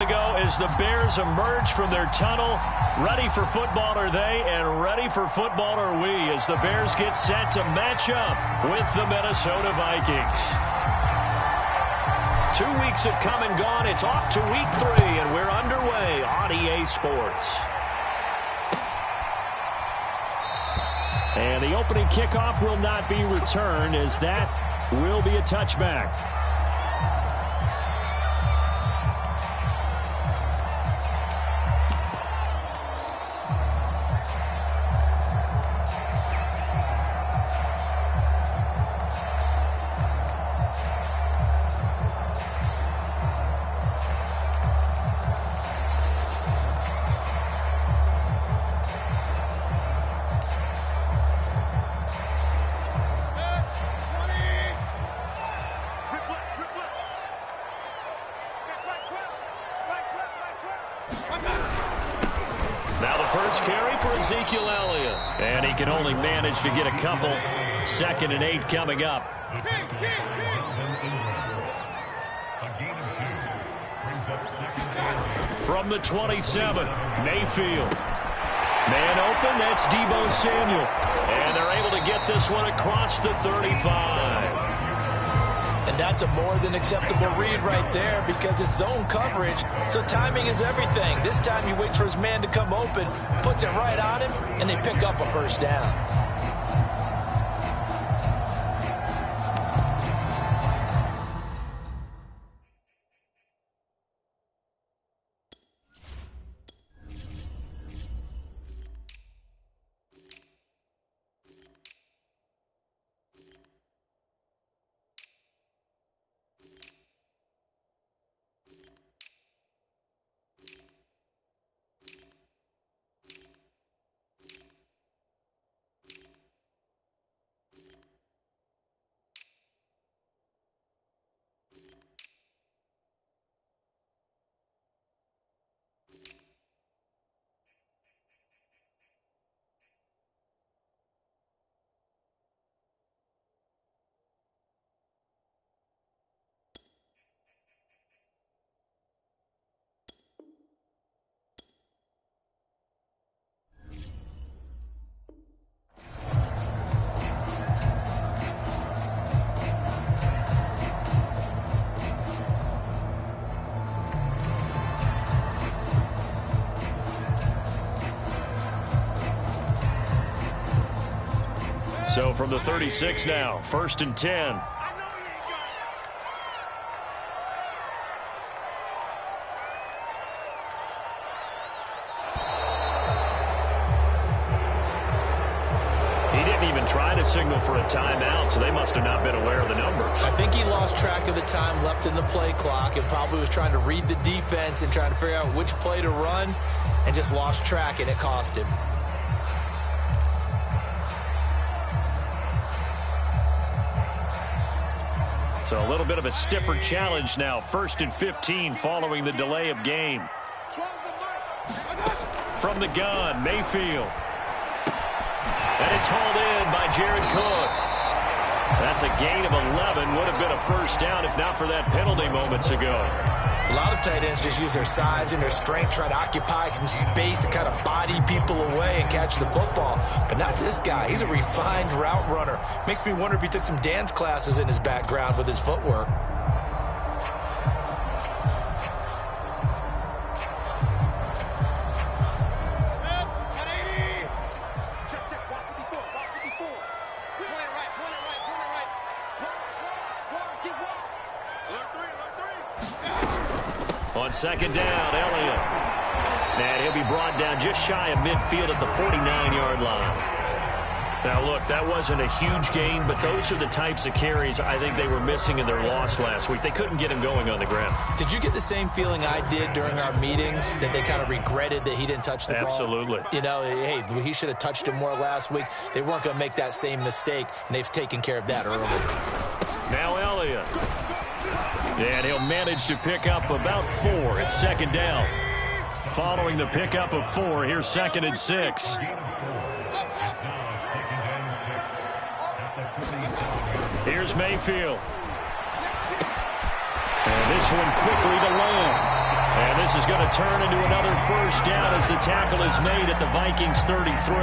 Ago as the Bears emerge from their tunnel. Ready for football are they, and ready for football are we as the Bears get set to match up with the Minnesota Vikings. 2 weeks have come and gone. It's off to week 3, and we're underway on EA Sports. And the opening kickoff will not be returned, as that will be a touchback. And he can only manage to get a couple. 2nd and 8 coming up. From the 27, Mayfield. Man open, that's Deebo Samuel. And they're able to get this one across the 35. And that's a more than acceptable read right there because it's zone coverage, so timing is everything. This time he waits for his man to come open, puts it right on him, and they pick up a first down. So from the 36 now, 1st and 10. He didn't even try to signal for a timeout, so they must have not been aware of the numbers. I think he lost track of the time left in the play clock and probably was trying to read the defense and trying to figure out which play to run and just lost track, and it cost him. So a little bit of a stiffer challenge now. 1st and 15 following the delay of game. From the gun, Mayfield. And it's hauled in by Jared Cook. That's a gain of 11. Would have been a first down if not for that penalty moments ago. A lot of tight ends just use their size and their strength, try to occupy some space and kind of body people away and catch the football. But not this guy. He's a refined route runner. Makes me wonder if he took some dance classes in his background with his footwork. On 2nd down, Elliott. And he'll be brought down just shy of midfield at the 49-yard line. Now, look, that wasn't a huge gain, but those are the types of carries I think they were missing in their loss last week. They couldn't get him going on the ground. Did you get the same feeling I did during our meetings, that they kind of regretted that he didn't touch the ball? Absolutely. You know, hey, he should have touched him more last week. They weren't going to make that same mistake, and they've taken care of that early. Now Elliott. And he'll manage to pick up about 4 at 2nd down. Following the pickup of 4, here's 2nd and 6. Here's Mayfield. And this one quickly to Lamb. And this is going to turn into another first down as the tackle is made at the Vikings 33.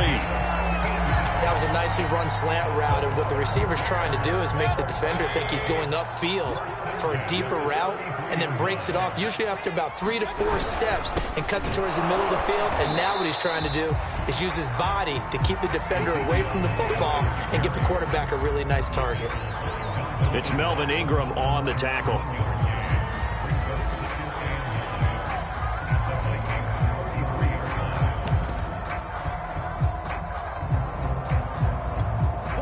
That was a nicely run slant route, and what the receiver's trying to do is make the defender think he's going upfield for a deeper route, and then breaks it off, usually after about 3 to 4 steps, and cuts it towards the middle of the field. And now what he's trying to do is use his body to keep the defender away from the football and give the quarterback a really nice target. It's Melvin Ingram on the tackle.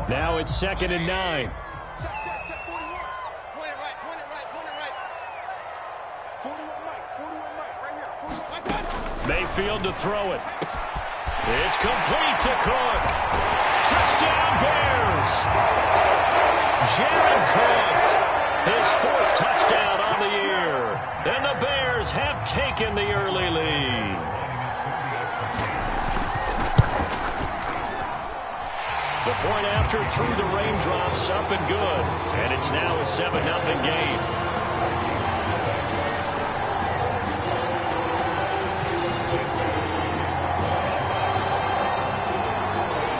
Now it's 2nd and 9. Mayfield to throw it. It's complete to Cook. Touchdown Bears. Jared Cook, his 4th touchdown on the year. And the Bears have taken the early lead. The point after through the raindrops, up and good. And it's now a 7-0 game.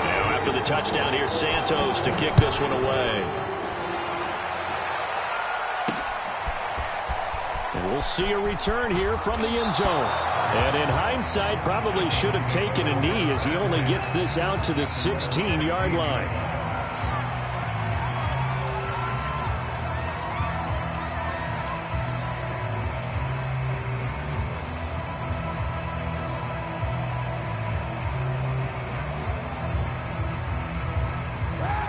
Now after the touchdown, here's Santos to kick this one away. And we'll see a return here from the end zone. And in hindsight, probably should have taken a knee as he only gets this out to the 16-yard line.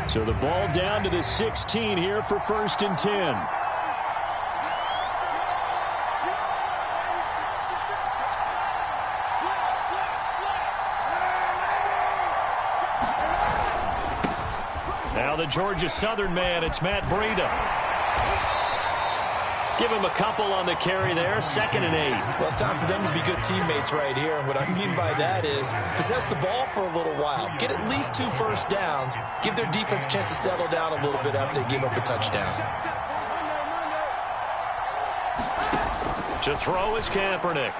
So the ball down to the 16 here for 1st and 10. Now the Georgia Southern man, it's Matt Breida. Give him a couple on the carry there, 2nd and 8. Well, it's time for them to be good teammates right here. And what I mean by that is possess the ball for a little while. Get at least 2 first downs. Give their defense a chance to settle down a little bit after they give up a touchdown. To throw is Kaepernick.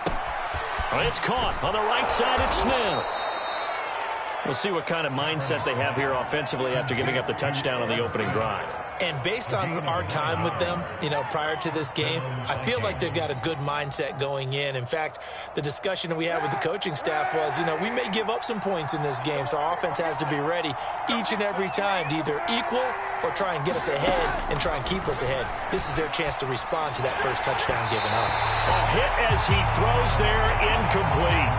It's caught on the right side. It's Smith. We'll see what kind of mindset they have here offensively after giving up the touchdown on the opening drive. And based on our time with them, prior to this game, I feel like they've got a good mindset going in. In fact, the discussion that we had with the coaching staff was, we may give up some points in this game, so our offense has to be ready each and every time to either equal or try and get us ahead and try and keep us ahead. This is their chance to respond to that first touchdown given up. A hit as he throws there, incomplete.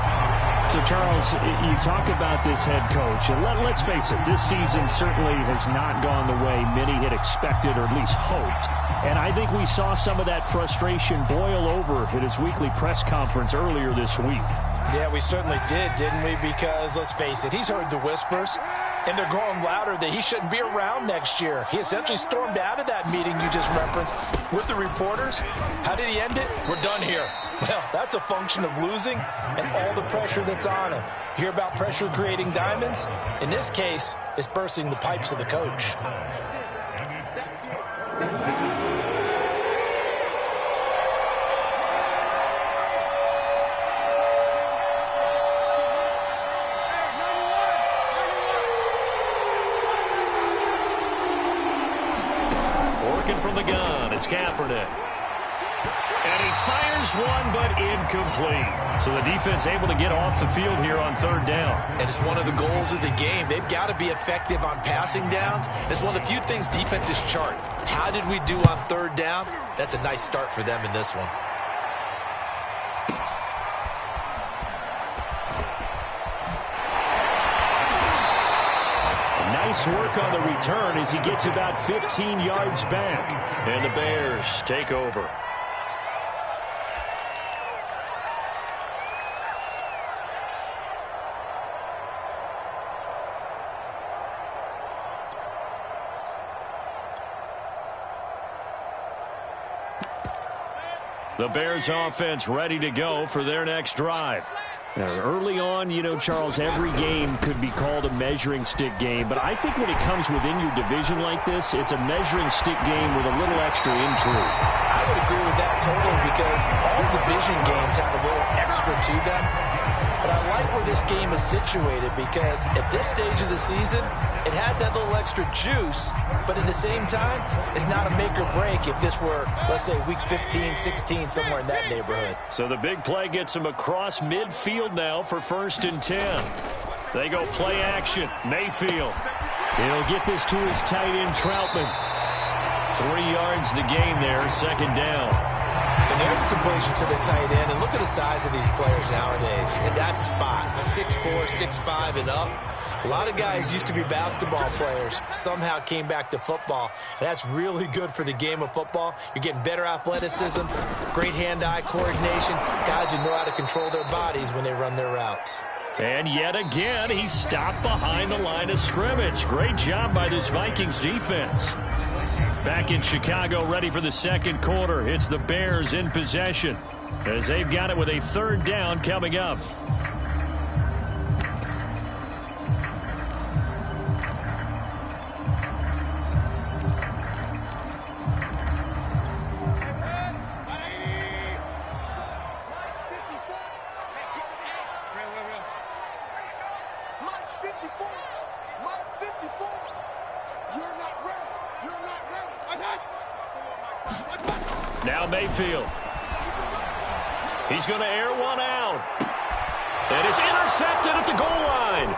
So, Charles, you talk about this head coach, and let's face it, this season certainly has not gone the way many had expected or at least hoped. And I think we saw some of that frustration boil over at his weekly press conference earlier this week. Yeah, we certainly did, didn't we? Because, let's face it, he's heard the whispers, and they're growing louder that he shouldn't be around next year. He essentially stormed out of that meeting you just referenced with the reporters. How did he end it? We're done here. Well, that's a function of losing and all the pressure that's on him. You hear about pressure creating diamonds? In this case, it's bursting the pipes of the coach. Working from the gun, it's Kaepernick. And he fires one, but incomplete. So the defense able to get off the field here on 3rd down. And it's one of the goals of the game. They've got to be effective on passing downs. It's one of the few things defenses chart. How did we do on 3rd down? That's a nice start for them in this one. Nice work on the return as he gets about 15 yards back. And the Bears take over. The Bears offense ready to go for their next drive. Now, early on, Charles, every game could be called a measuring stick game. But I think when it comes within your division like this, it's a measuring stick game with a little extra intrigue. I would agree with that totally, because all division games have a little extra to them. But I like where this game is situated, because at this stage of the season, it has that little extra juice, but at the same time, it's not a make or break if this were, let's say, week 15, 16, somewhere in that neighborhood. So the big play gets him across midfield now for 1st and 10. They go play action. Mayfield. He'll get this to his tight end, Troutman. 3 yards the gain there, 2nd down. And there's a completion to the tight end. And look at the size of these players nowadays. At that spot, 6'4", 6'5", and up. A lot of guys used to be basketball players, somehow came back to football. And that's really good for the game of football. You're getting better athleticism, great hand-eye coordination, guys who know how to control their bodies when they run their routes. And yet again, he's stopped behind the line of scrimmage. Great job by this Vikings defense. Back in Chicago, ready for the 2nd quarter. It's the Bears in possession, as they've got it with a 3rd down coming up. Now Mayfield. He's going to air one out. And it's intercepted at the goal line.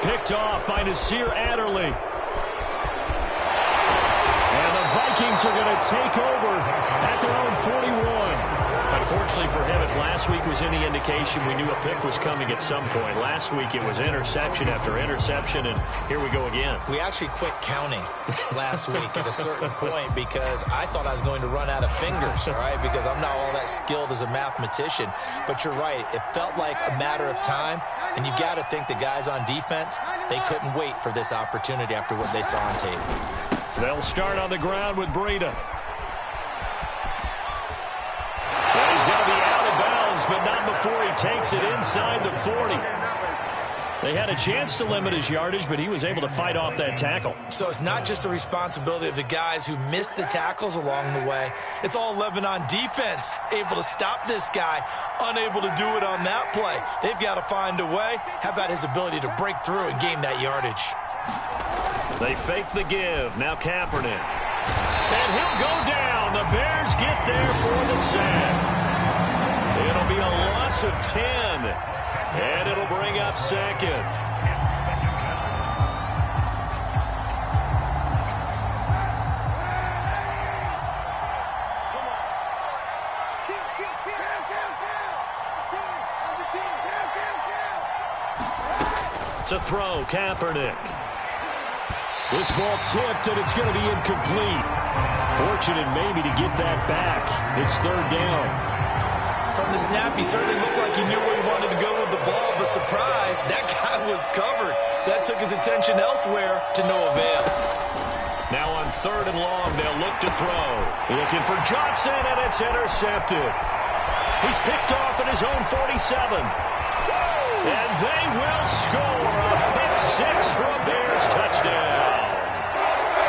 Picked off by Nasir Adderley. And the Vikings are going to take over at their own 41. Unfortunately for him, if last week was any indication, we knew a pick was coming at some point. Last week it was interception after interception, and here we go again. We actually quit counting last week at a certain point because I thought I was going to run out of fingers, all right, because I'm not all that skilled as a mathematician. But you're right. It felt like a matter of time, and you got to think the guys on defense, they couldn't wait for this opportunity after what they saw on tape. They'll start on the ground with Breida. But not before he takes it inside the 40. They had a chance to limit his yardage, but he was able to fight off that tackle. So it's not just the responsibility of the guys who missed the tackles along the way. It's all 11 on defense, able to stop this guy, unable to do it on that play. They've got to find a way. How about his ability to break through and gain that yardage? They fake the give. Now Kaepernick. And he'll go down. The Bears get there for the sack. It'll be a loss of 10, and it'll bring up 2nd. To throw, Kaepernick. This ball tipped, and it's going to be incomplete. Fortunate maybe to get that back. It's 3rd down. From the snap, he certainly looked like he knew where he wanted to go with the ball, but surprise, that guy was covered. So that took his attention elsewhere to no avail. Now on 3rd and long, they'll look to throw. Looking for Johnson, and it's intercepted. He's picked off at his own 47. And they will score a pick 6 for a Bears touchdown.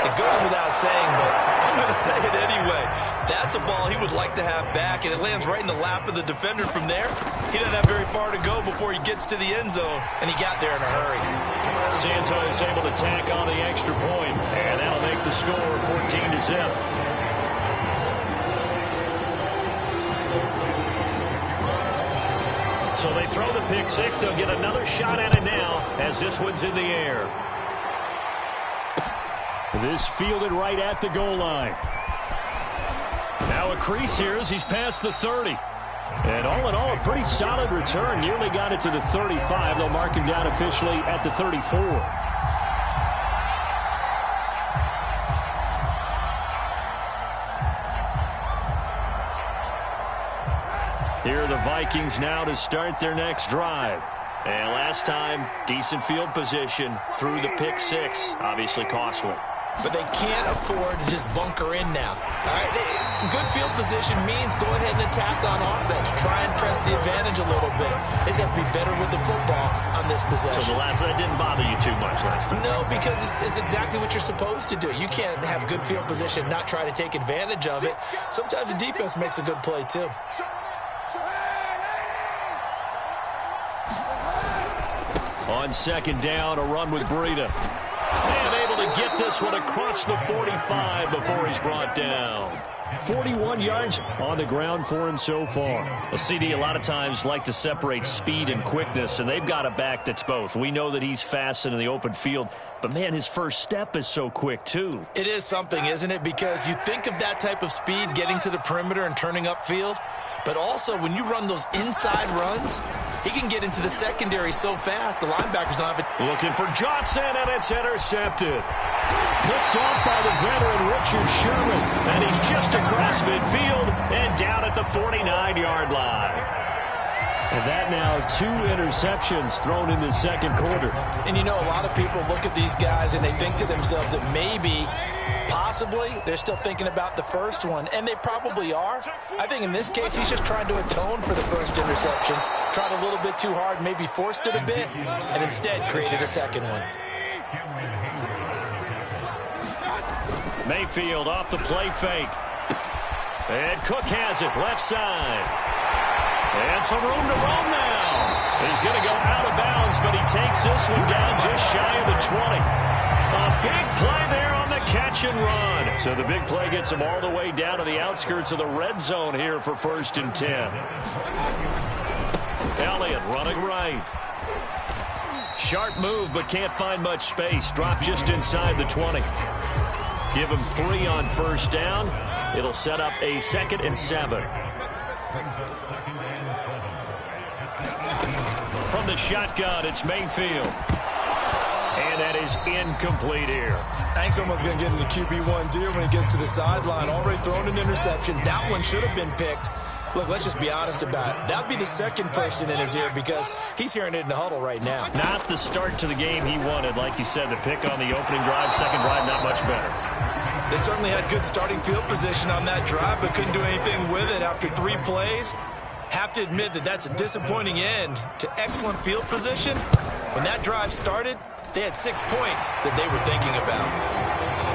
It goes without saying, but I'm going to say it anyway. That's a ball he would like to have back, and it lands right in the lap of the defender from there. He doesn't have very far to go before he gets to the end zone, and he got there in a hurry. Santos able to tack on the extra point, and that'll make the score 14-0. So they throw the pick 6. They'll get another shot at it now as this one's in the air. This fielded right at the goal line. Now a crease here as he's past the 30. And all in all, a pretty solid return. Nearly got it to the 35. They'll mark him down officially at the 34. Here are the Vikings now to start their next drive. And last time, decent field position through the pick 6. Obviously costly. but they can't afford to just bunker in now. All right, good field position means go ahead and attack on offense. Try and press the advantage a little bit. They just have to be better with the football on this possession. So the last one didn't bother you too much last time? No, because it's exactly what you're supposed to do. You can't have good field position, not try to take advantage of it. Sometimes the defense makes a good play, too. On second down, a run with Breida. And able to get this one across the 45 before he's brought down. 41 yards on the ground for him so far. A CD a lot of times like to separate speed and quickness, and they've got a back that's both. We know that he's fast in the open field, but, man, his first step is so quick, too. It is something, isn't it? Because you think of that type of speed getting to the perimeter and turning upfield, but also when you run those inside runs, he can get into the secondary so fast, the linebackers don't have it. Looking for Johnson, and it's intercepted. Picked off by the veteran Richard Sherman. And he's just across midfield and down at the 49-yard line. And that now 2 interceptions thrown in the second quarter. And you know, a lot of people look at these guys and they think to themselves that maybe, possibly, they're still thinking about the first one. And they probably are. I think in this case, he's just trying to atone for the first interception. Tried a little bit too hard, maybe forced it a bit, and instead created a second one. Mayfield off the play fake. And Cook has it, left side. And some room to roam now. He's going to go out of bounds, but he takes this one down just shy of the 20. A big play there on the catch and run. So the big play gets him all the way down to the outskirts of the red zone here for 1st and 10. Elliott running right. Sharp move, but can't find much space. Drop just inside the 20. Give him 3 on first down. It'll set up a 2nd and 7. From the shotgun, it's Mayfield. And that is incomplete here. I think someone's going to get into QB1-0 when he gets to the sideline. Already thrown an interception. That one should have been picked. Look, let's just be honest about it. That would be the second person in his ear because he's hearing it in the huddle right now. Not the start to the game he wanted. Like you said, the pick on the opening drive, second drive, not much better. They certainly had good starting field position on that drive, but couldn't do anything with it after 3 plays. Have to admit that that's a disappointing end to excellent field position. When that drive started, they had 6 points that they were thinking about.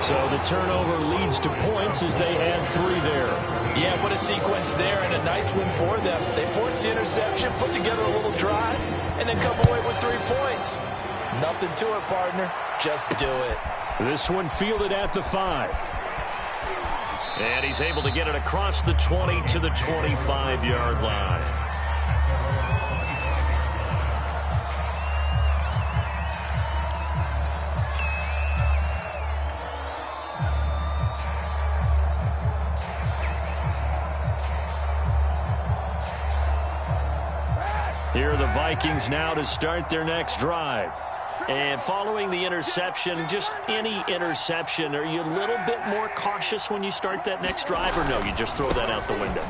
So the turnover leads to points as they add 3 there. Yeah, what a sequence there, and a nice win for them. They forced the interception, put together a little drive, and then come away with 3 points. Nothing to it, partner. Just do it. This one fielded at the 5. And he's able to get it across the 20 to the 25-yard line. Here are the Vikings now to start their next drive. And following the interception, just any interception, are you a little bit more cautious when you start that next drive, or no, you just throw that out the window?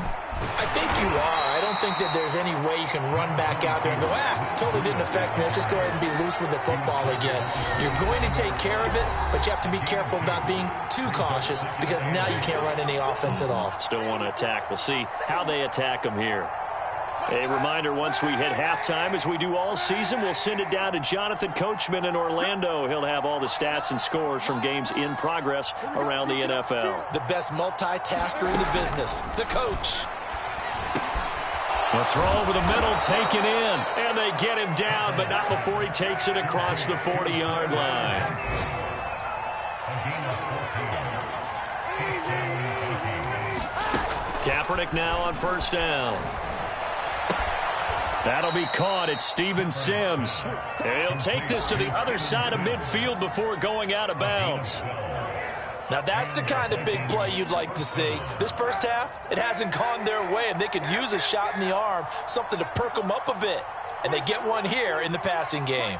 I think you are. I don't think that there's any way you can run back out there and go, totally didn't affect me. Let's just go ahead and be loose with the football again. You're going to take care of it, but you have to be careful about being too cautious because now you can't run any offense at all. Still want to attack. We'll see how they attack them here. A reminder, once we hit halftime, as we do all season, we'll send it down to Jonathan Coachman in Orlando. He'll have all the stats and scores from games in progress around the NFL. The best multitasker in the business, the coach. A throw over the middle, taken in, and they get him down, but not before he takes it across the 40-yard line. Kaepernick now on first down. That'll be caught. It's Steven Sims. And he'll take this to the other side of midfield before going out of bounds. Now that's the kind of big play you'd like to see. This first half, it hasn't gone their way, and they could use a shot in the arm, something to perk them up a bit. And they get one here in the passing game.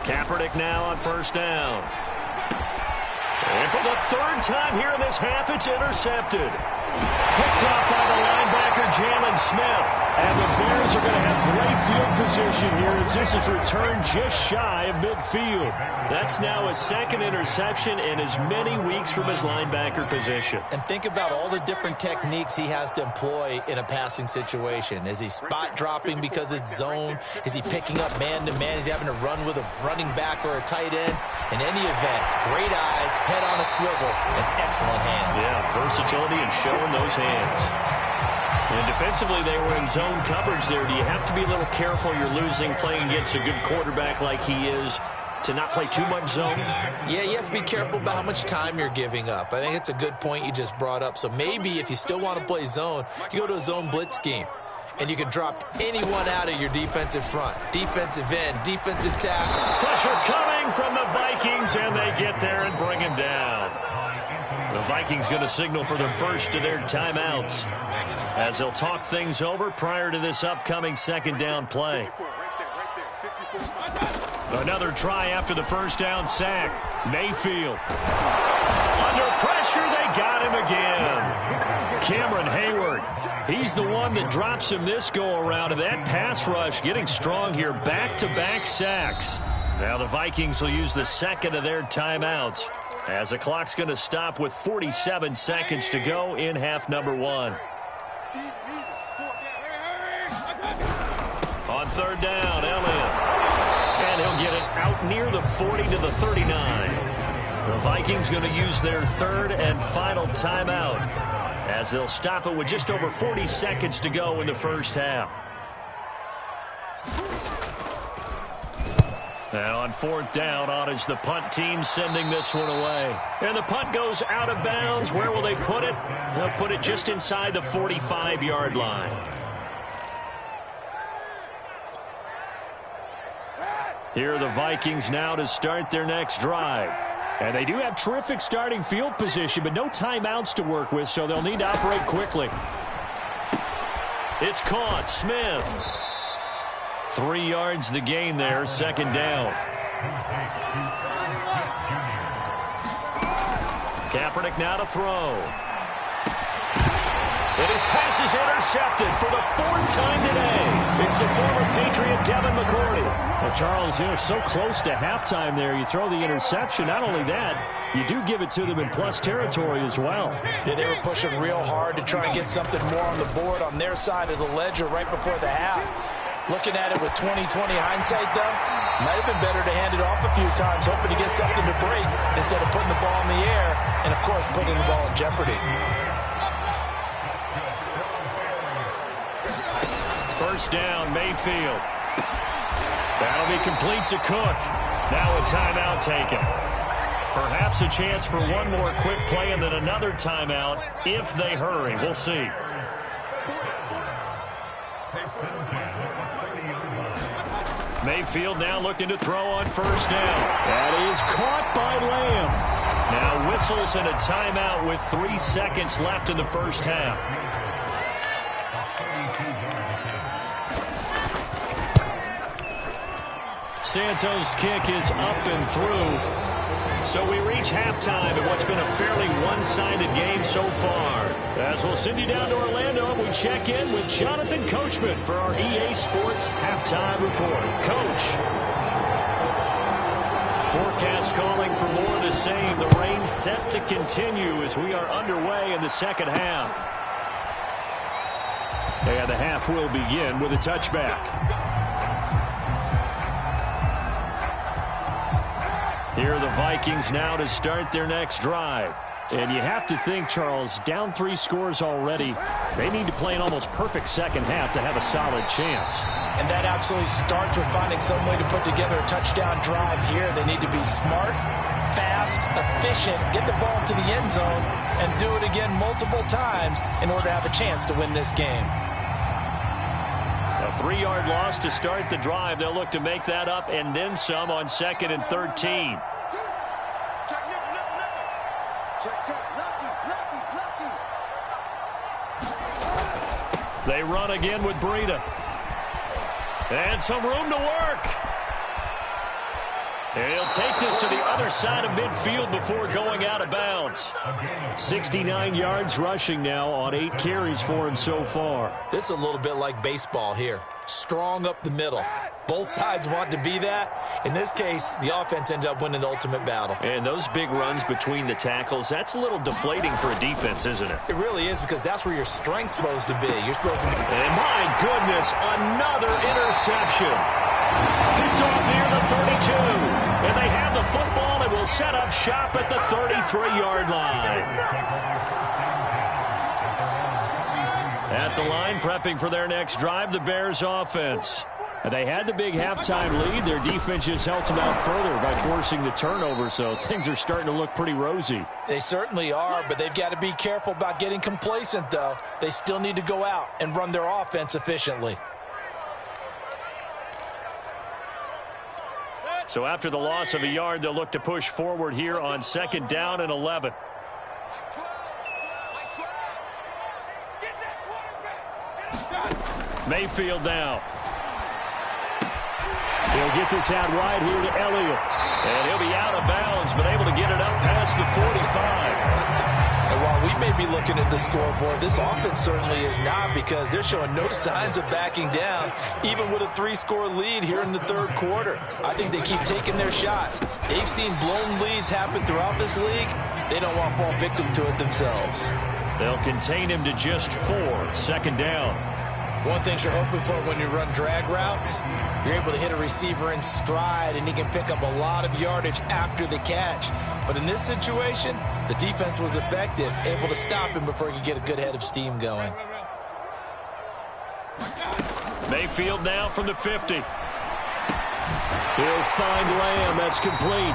Kaepernick now on first down. And for the 3rd time here in this half, it's intercepted. Picked off by the linebacker, Jalen Smith. And the Bears are going to have great field position here as this is returned just shy of midfield. That's now his second interception in as many weeks from his linebacker position. And think about all the different techniques he has to employ in a passing situation. Is he spot dropping because it's zone? Is he picking up man-to-man? Is he having to run with a running back or a tight end? In any event, great eyes, head on a swivel, and excellent hands. Yeah, versatility and showing those hands. And defensively, they were in zone coverage there. Do you have to be a little careful? You're losing playing against a good quarterback like he is to not play too much zone? Yeah, you have to be careful about how much time you're giving up. I think it's a good point you just brought up. So maybe if you still want to play zone, you go to a zone blitz scheme. And you can drop anyone out of your defensive front. Defensive end, defensive tackle. Pressure coming from the Vikings, and they get there and bring him down. The Vikings going to signal for the first of their timeouts as they'll talk things over prior to this upcoming second down play. Another try after the first down sack. Mayfield. Under pressure, they got him again. Cameron Hayward. He's the one that drops him this go-around, and that pass rush getting strong here. Back-to-back sacks. Now the Vikings will use the second of their timeouts as the clock's going to stop with 47 seconds to go in half number one. On third down, Elliott. And he'll get it out near the 40 to the 39. The Vikings going to use their third and final timeout as they'll stop it with just over 40 seconds to go in the first half. Now on fourth down, on is the punt team sending this one away. And the punt goes out of bounds. Where will they put it? They'll put it just inside the 45-yard line. Here are the Vikings now to start their next drive. And they do have terrific starting field position, but no timeouts to work with, so they'll need to operate quickly. It's caught. Smith. 3 yards the gain there, second down. Kaepernick now to throw. And his pass is intercepted for the fourth time today. It's the former Patriot Devin McCourty. Well, Charles, you're so close to halftime there. You throw the interception. Not only that, you do give it to them in plus territory as well. Yeah, they were pushing real hard to try and get something more on the board on their side of the ledger right before the half. Looking at it with 20/20 hindsight, though, might have been better to hand it off a few times, hoping to get something to break instead of putting the ball in the air and, of course, putting the ball in jeopardy. First down, Mayfield. That'll be complete to Cook. Now a timeout taken. Perhaps a chance for one more quick play and then another timeout if they hurry. We'll see. Mayfield now looking to throw on first down. That is caught by Lamb. Now whistles and a timeout with 3 seconds left in the first half. Santos' kick is up and through. So we reach halftime in what's been a fairly one-sided game so far. As we'll send you down to Orlando and we check in with Jonathan Coachman for our EA Sports Halftime Report. Coach. Forecast calling for more of the same. The rain set to continue as we are underway in the second half. And the half will begin with a touchback. Here are the Vikings now to start their next drive. And you have to think, Charles, down 3 scores already. They need to play an almost perfect second half to have a solid chance. And that absolutely starts with finding some way to put together a touchdown drive here. They need to be smart, fast, efficient, get the ball to the end zone, and do it again multiple times in order to have a chance to win this game. A 3-yard loss to start the drive. They'll look to make that up and then some on 2nd and 13. They run again with Breida. And some room to work. And he'll take this to the other side of midfield before going out of bounds. 69 yards rushing now on 8 carries for him so far. This is a little bit like baseball here. strong up the middle. Both sides want to be that. In this case, the offense ended up winning the ultimate battle. And those big runs between the tackles, that's a little deflating for a defense, isn't it? It really is, because that's where your strength's supposed to be. You're supposed to be... And my goodness, another interception. Picked off near the 32. And they have the football and will set up shop at the 33-yard line. At the line, prepping for their next drive, the Bears offense. And they had the big halftime lead. Their defense just helped them out further by forcing the turnover, so things are starting to look pretty rosy. They certainly are, but they've got to be careful about getting complacent, though. They still need to go out and run their offense efficiently. So after the loss of a yard, they'll look to push forward here on 2nd down and 11. Mayfield now. He'll get this out wide here to Elliott. And he'll be out of bounds, but able to get it up past the 45. And while we may be looking at the scoreboard, this offense certainly is not, because they're showing no signs of backing down, even with a 3-score lead here in the third quarter. I think they keep taking their shots. They've seen blown leads happen throughout this league. They don't want to fall victim to it themselves. They'll contain him to just 4. 2nd down. One thing you're hoping for when you run drag routes, you're able to hit a receiver in stride, and he can pick up a lot of yardage after the catch. But in this situation, the defense was effective, able to stop him before he could get a good head of steam going. Mayfield now from the 50. He'll find Lamb. That's complete.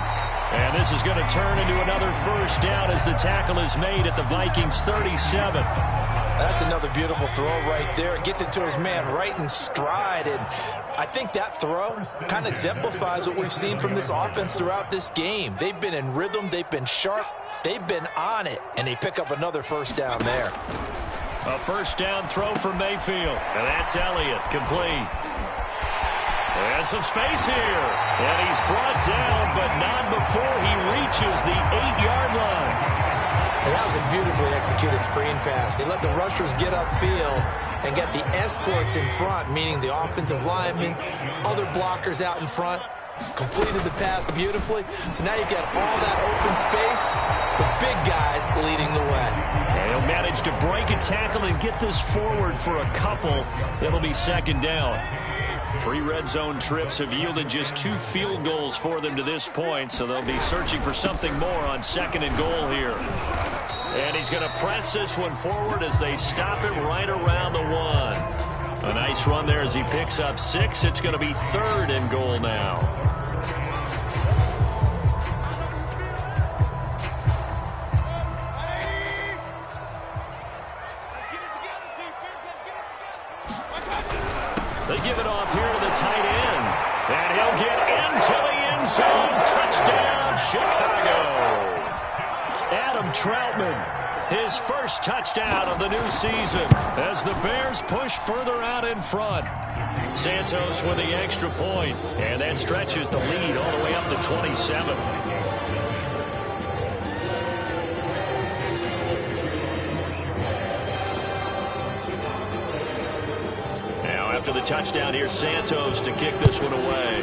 And this is going to turn into another 1st down as the tackle is made at the Vikings 37. That's another beautiful throw right there. It gets it to his man right in stride. And I think that throw kind of exemplifies what we've seen from this offense throughout this game. They've been in rhythm. They've been sharp. They've been on it. And they pick up another 1st down there. A 1st down throw for Mayfield. And that's Elliott, complete. And some space here. And he's brought down, but not before he reaches the 8-yard line. And that was a beautifully executed screen pass. They let the rushers get upfield and get the escorts in front, meaning the offensive linemen, other blockers out in front, completed the pass beautifully. So now you've got all that open space with big guys leading the way. And he'll manage to break a tackle and get this forward for a couple. It'll be 2nd down. 3 red zone trips have yielded just 2 field goals for them to this point, so they'll be searching for something more on 2nd and goal here. And he's going to press this one forward as they stop it right around the 1. A nice run there as he picks up 6. It's going to be 3rd and goal now. They give it off here to the tight end. And he'll get into the end zone. Touchdown, Chicago. Adam Troutman, his 1st touchdown of the new season as the Bears push further out in front. Santos with the extra point, and that stretches the lead all the way up to 27. After the touchdown, here's Santos to kick this one away.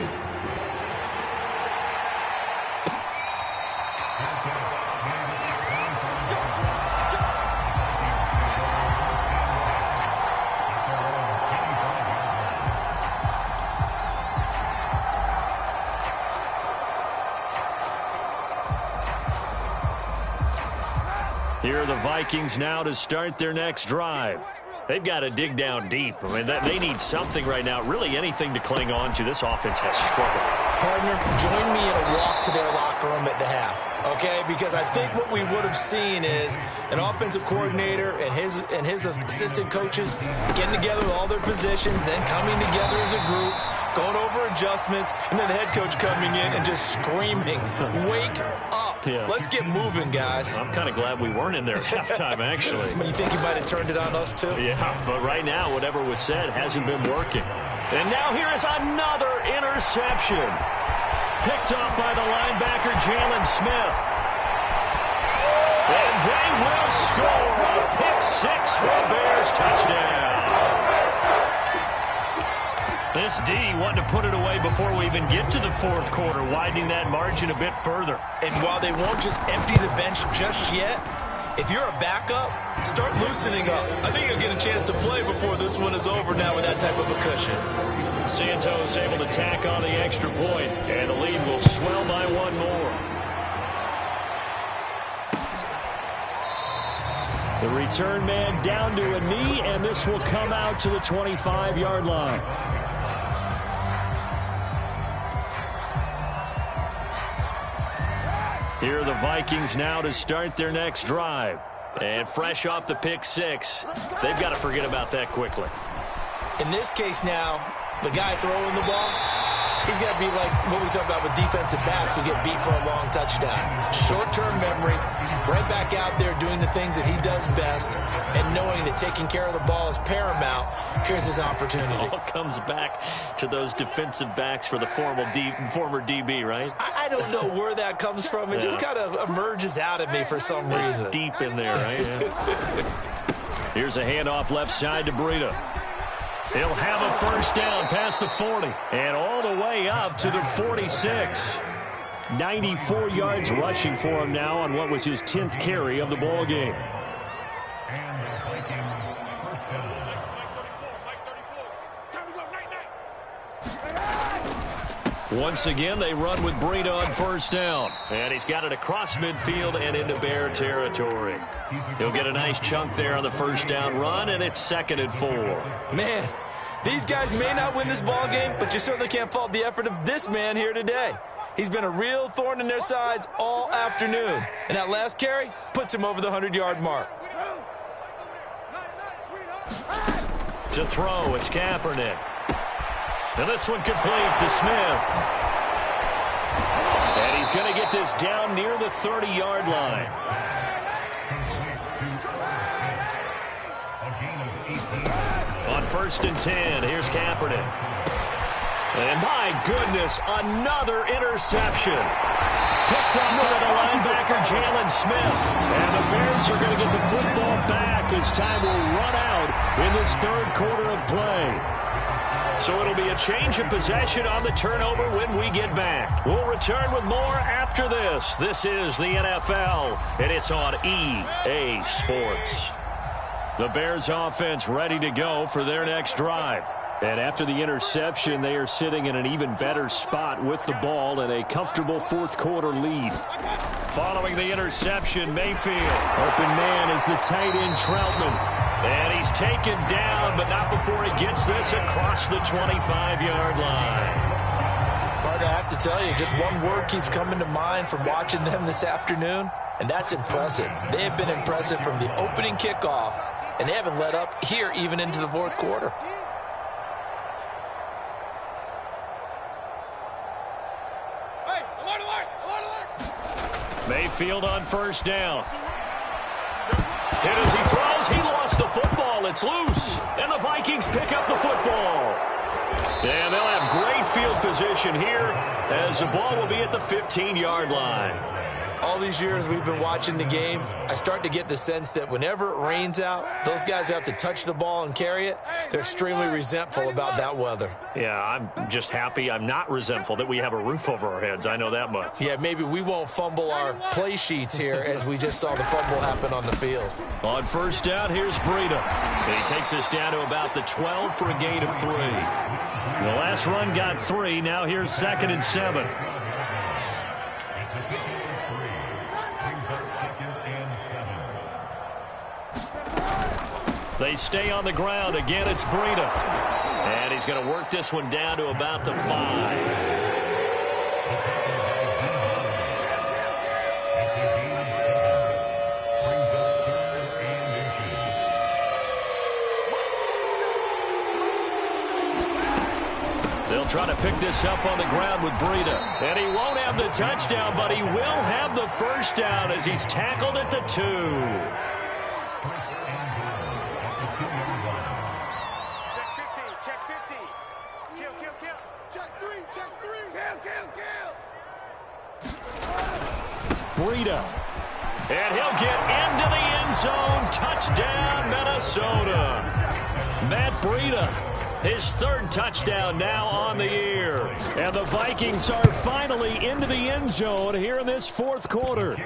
Here are the Vikings now to start their next drive. They've got to dig down deep. I mean, they need something right now, really anything to cling on to. This offense has struggled. Partner, join me in a walk to their locker room at the half, okay? Because I think what we would have seen is an offensive coordinator and his assistant coaches getting together with all their positions, then coming together as a group, going over adjustments, and then the head coach coming in and just screaming, wake up. Yeah. Let's get moving, guys. I'm kind of glad we weren't in there at halftime, actually. You think you might have turned it on us, too? Yeah, but right now, whatever was said hasn't been working. And now here is another interception. Picked up by the linebacker, Jalen Smith. And they will score a pick 6 for a Bears touchdown. This D wanting to put it away before we even get to the fourth quarter, widening that margin a bit further. And while they won't just empty the bench just yet, if you're a backup, start loosening up. I think you'll get a chance to play before this one is over now with that type of a cushion. Santos able to tack on the extra point, and the lead will swell by one more. The return man down to a knee, and this will come out to the 25-yard line. Here are the Vikings now to start their next drive. And fresh off the pick six, they've got to forget about that quickly. In this case now, the guy throwing the ball, he's got to be like what we talk about with defensive backs who get beat for a long touchdown. Short-term memory, right back out there doing the things that he does best, and knowing that taking care of the ball is paramount. Here's his opportunity. It all comes back to those defensive backs for the former DB, right? I don't know where that comes from. It just kind of emerges out of me for some reason. It's deep in there, right? Yeah. Here's a handoff left side to Breida. He'll have a first down past the 40 and all the way up to the 46. 94 yards rushing for him now on what was his 10th carry of the ball game. Once again, they run with Breida on first down. And he's got it across midfield and into Bear territory. He'll get a nice chunk there on the first down run, and it's 2nd and 4. Man, these guys may not win this ball game, but you certainly can't fault the effort of this man here today. He's been a real thorn in their sides all afternoon. And that last carry puts him over the 100-yard mark. To throw, it's Kaepernick. And this one complete to Smith. And he's going to get this down near the 30-yard line. On 1st and 10, here's Kaepernick. And my goodness, another interception. Picked up by the linebacker, Jalen Smith. And the Bears are going to get the football back as time will run out in this 3rd quarter of play. So it'll be a change of possession on the turnover when we get back. We'll return with more after this. This is the NFL, and it's on EA Sports. The Bears offense ready to go for their next drive. And after the interception, they are sitting in an even better spot with the ball and a comfortable 4th quarter lead. Following the interception, Mayfield. Open man is the tight end, Troutman. And he's taken down, but not before he gets this across the 25-yard line. Carter, I have to tell you, just one word keeps coming to mind from watching them this afternoon, and that's impressive. They have been impressive from the opening kickoff, and they haven't let up here even into the 4th quarter. Mayfield on first down. Hit as he throws. He lost the football. It's loose. And the Vikings pick up the football. And they'll have great field position here as the ball will be at the 15-yard line. All these years we've been watching the game, I start to get the sense that whenever it rains out, those guys who have to touch the ball and carry it, they're extremely resentful about that weather. Yeah, I'm just happy I'm not resentful that we have a roof over our heads. I know that much. Yeah, maybe we won't fumble our play sheets here as we just saw the fumble happen on the field. On first down, here's Breida. And he takes us down to about the 12 for a gain of 3. The last run got 3. Now here's 2nd and 7. They stay on the ground. Again, it's Breida. And he's going to work this one down to about the 5. They'll try to pick this up on the ground with Breida. And he won't have the touchdown, but he will have the first down as he's tackled at the 2. Breida. And he'll get into the end zone. Touchdown, Minnesota. Matt Breida His third touchdown now on the year. And the Vikings are finally into the end zone here in this fourth quarter.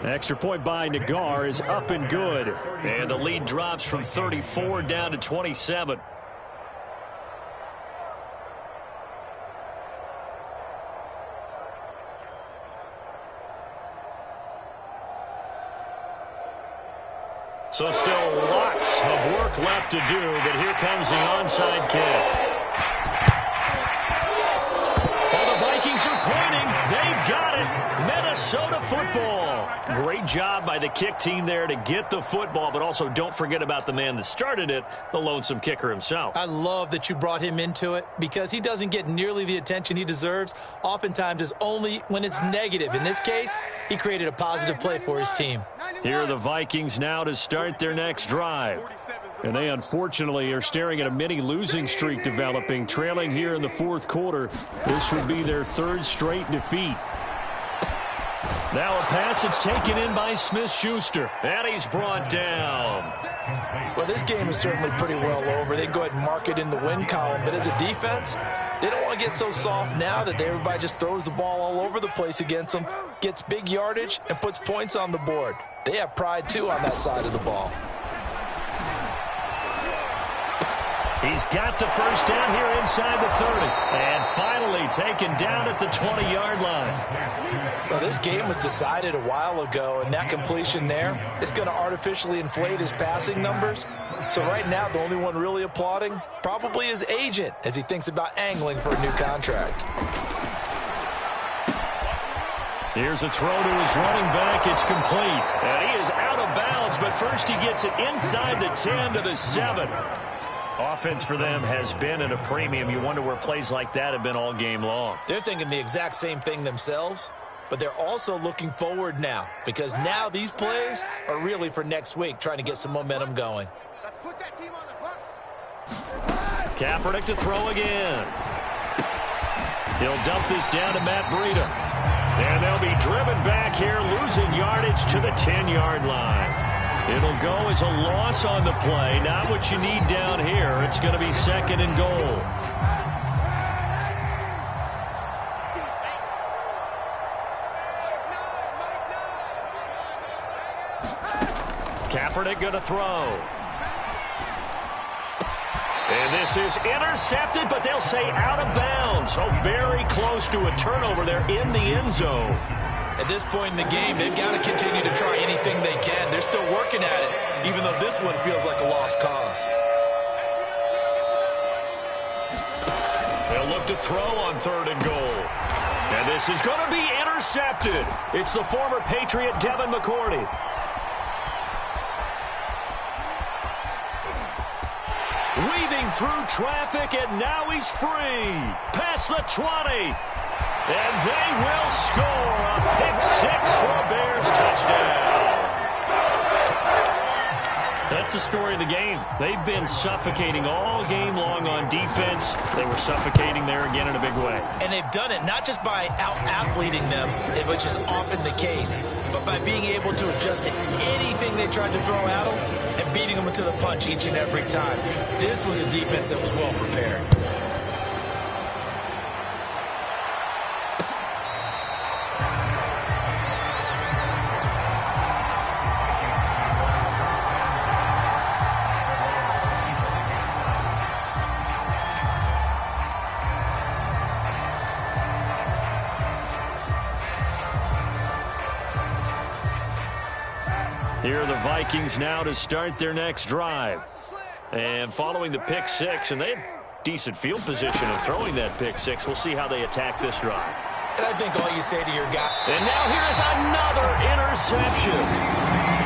Extra point by Nagar is up and good. And the lead drops from 34 down to 27. So still lots of work left to do, but here comes the onside kick. Well, the Vikings are pointing. They've got it. Minnesota football. Great job by the kick team there to get the football, but also don't forget about the man that started it, the lonesome kicker himself. I love that you brought him into it because he doesn't get nearly the attention he deserves. Oftentimes it's only when it's negative. In this case, he created a positive play for his team. Here are the Vikings now to start their next drive. And they unfortunately are staring at a mini losing streak developing, trailing here in the fourth quarter. This would be their third straight defeat. Now a pass that's taken in by Smith-Schuster. And he's brought down. Well, this game is certainly pretty well over. They can go ahead and mark it in the win column. But as a defense, they don't want to get so soft now that everybody just throws the ball all over the place against them, gets big yardage, and puts points on the board. They have pride, too, on that side of the ball. He's got the first down here inside the 30. And finally taken down at the 20-yard line. Well, this game was decided a while ago, and that completion there is going to artificially inflate his passing numbers. So right now, the only one really applauding probably his agent as he thinks about angling for a new contract. Here's a throw to his running back. It's complete. And he is out of bounds, but first he gets it inside the 10 to the 7. Offense for them has been at a premium. You wonder where plays like that have been all game long. They're thinking the exact same thing themselves, but they're also looking forward now because now these plays are really for next week, trying to get some momentum going. Let's put that team on the books. Kaepernick to throw again. He'll dump this down to Matt Breida. And they'll be driven back here, losing yardage to the 10-yard line. It'll go as a loss on the play. Not what you need down here. It's going to be second and goal. Kaepernick going to throw. And this is intercepted, but they'll say out of bounds. So very close to a turnover there in the end zone. At this point in the game, they've got to continue to try anything they can. They're still working at it, even though this one feels like a lost cause. They'll look to throw on third and goal. And this is going to be intercepted. It's the former Patriot Devin McCourty. Weaving through traffic, and now he's free. Past the 20. And they will score a pick six for a Bears touchdown. That's the story of the game. They've been suffocating all game long on defense. They were suffocating there again in a big way. And they've done it not just by out-athleting them, which is often the case, but by being able to adjust to anything they tried to throw at them and beating them to the punch each and every time. This was a defense that was well prepared. Here are the Vikings now to start their next drive. And following the pick six, and they had decent field position in throwing that pick six. We'll see how they attack this drive. And I think all you say to your guy. And now here's another interception.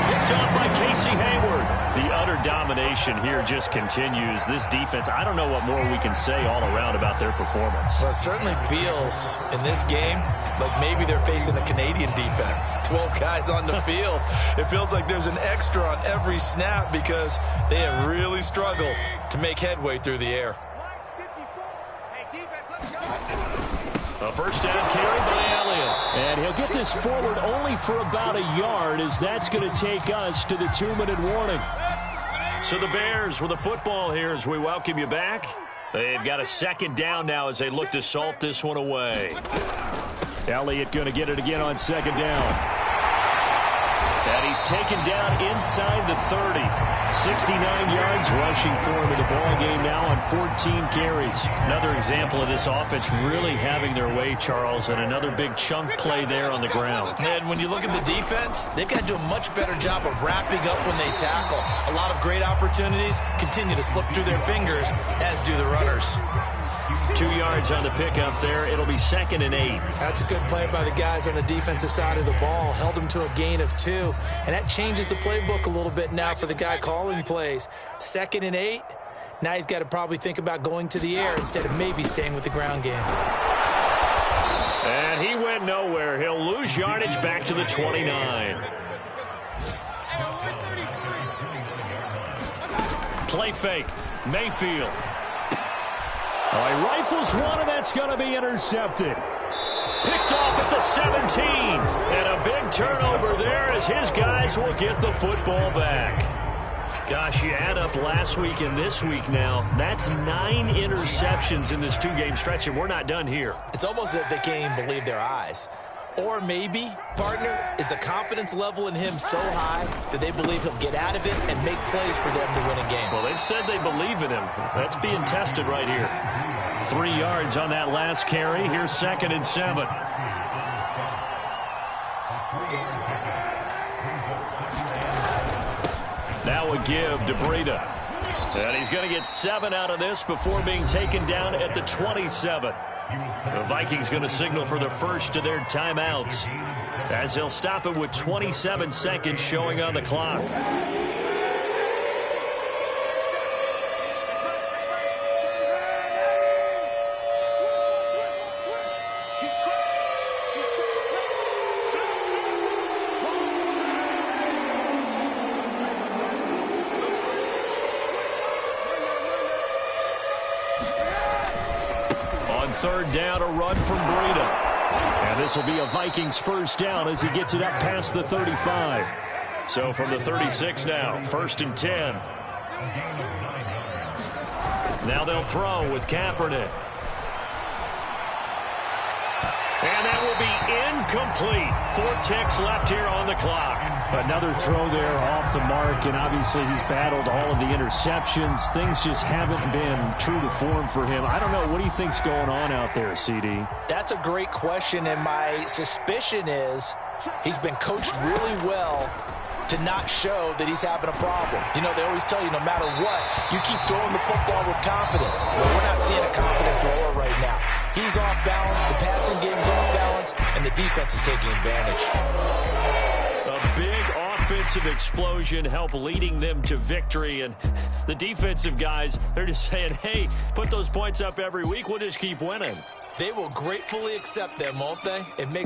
Picked off by Casey Hayward. The utter domination here just continues. This defense, I don't know what more we can say all around about their performance. Well, it certainly feels in this game like maybe they're facing a Canadian defense. 12 guys on the field. It feels like there's an extra on every snap because they have really struggled to make headway through the air. A first down carry by Elliott. And he'll get this forward only for about a yard, as that's going to take us to the 2-minute warning. So the Bears with the football here as we welcome you back. They've got a second down now as they look to salt this one away. Elliott going to get it again on second down. And he's taken down inside the 30. 69 yards rushing for him in the ball game now on 14 carries. Another example of this offense really having their way, Charles, and another big chunk play there on the ground. And when you look at the defense, they've got to do a much better job of wrapping up when they tackle. A lot of great opportunities continue to slip through their fingers, as do the runners. 2 yards on the pickup there. It'll be 2nd and 8. That's a good play by the guys on the defensive side of the ball. Held them to a gain of 2. And that changes the playbook a little bit now for the guy calling plays. 2nd and 8. Now he's got to probably think about going to the air instead of maybe staying with the ground game. And he went nowhere. He'll lose yardage back to the 29. Play fake. Mayfield. Oh, he rifles one, and that's going to be intercepted. Picked off at the 17. And a big turnover there as his guys will get the football back. Gosh, you add up last week and this week now. That's 9 interceptions in this 2-game stretch, and we're not done here. It's almost as if they can't even believe their eyes. Or maybe, partner, is the confidence level in him so high that they believe he'll get out of it and make plays for them to win a game. Well, they've said they believe in him. That's being tested right here. 3 yards on that last carry. Here's 2nd and 7. Now a give to Breida. And he's going to get 7 out of this before being taken down at the 27. The Vikings going to signal for the first of their timeouts as they'll stop it with 27 seconds showing on the clock. Third down, a run from Breida. And this will be a Vikings first down as he gets it up past the 35. So from the 36 now, 1st and 10. Now they'll throw with Kaepernick. And that will be incomplete. 4 ticks left here on the clock. Another throw there off the mark, and obviously he's battled all of the interceptions. Things just haven't been true to form for him. I don't know. What do you think's going on out there, CD? That's a great question, and my suspicion is he's been coached really well to not show that he's having a problem. You know, they always tell you no matter what, you keep throwing the football with confidence. Well, we're not seeing a confident thrower right now. He's off balance, the passing game's off balance, and the defense is taking advantage. A big offensive explosion helped leading them to victory, and the defensive guys, they're just saying, hey, put those points up every week, we'll just keep winning. They will gratefully accept them, won't they? It makes